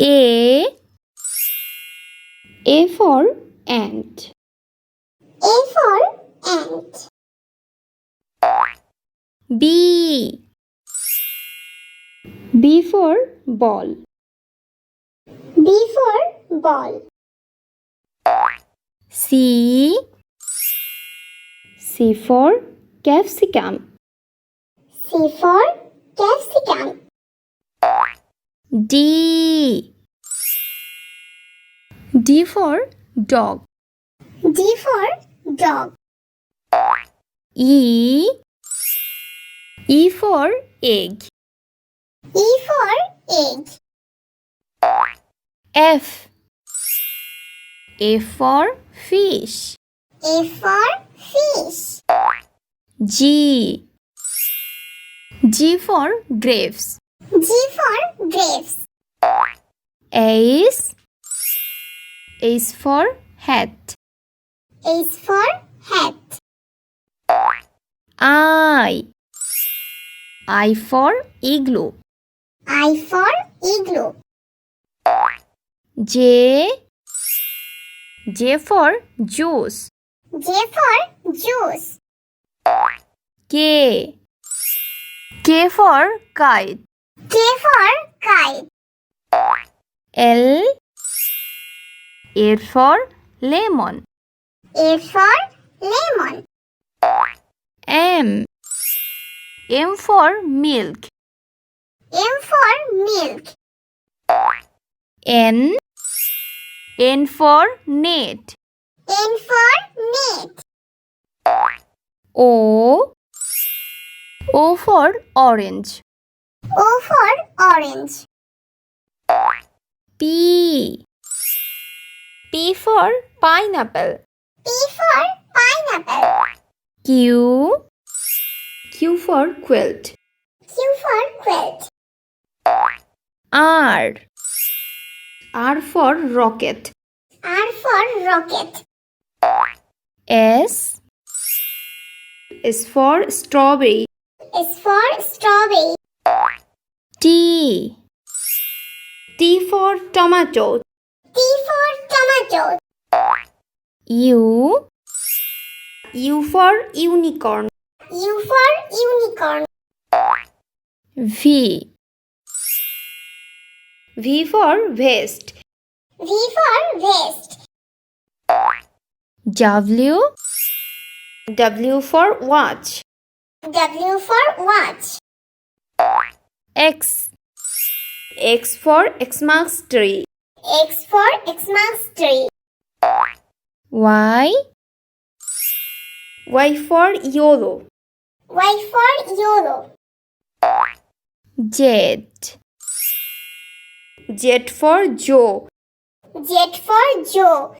A for ant. A for ant. B for ball. B for ball. C for capsicum. C for capsicum. D for dog. D for dog. E for egg. E for egg. F for fish. A for fish. G for grapes. G for grapes. H for hat. H for hat. I for igloo. I for igloo. J for juice. J for juice. K for kite. K for kite. L for lemon. A for lemon. M for milk. M for milk. N for net. N for net. O for orange. O for orange. P for pineapple. P for pineapple. Q for quilt. Q for quilt. R for rocket. R for rocket. S for strawberry. S for strawberry. T for tomato. T for tomato. U for unicorn. U for unicorn. V for vest. V for vest. W for watch. W for watch. X for Xmas tree. X for Xmas tree. Y for yellow. Y for yellow. Z for Joe. Z for Joe.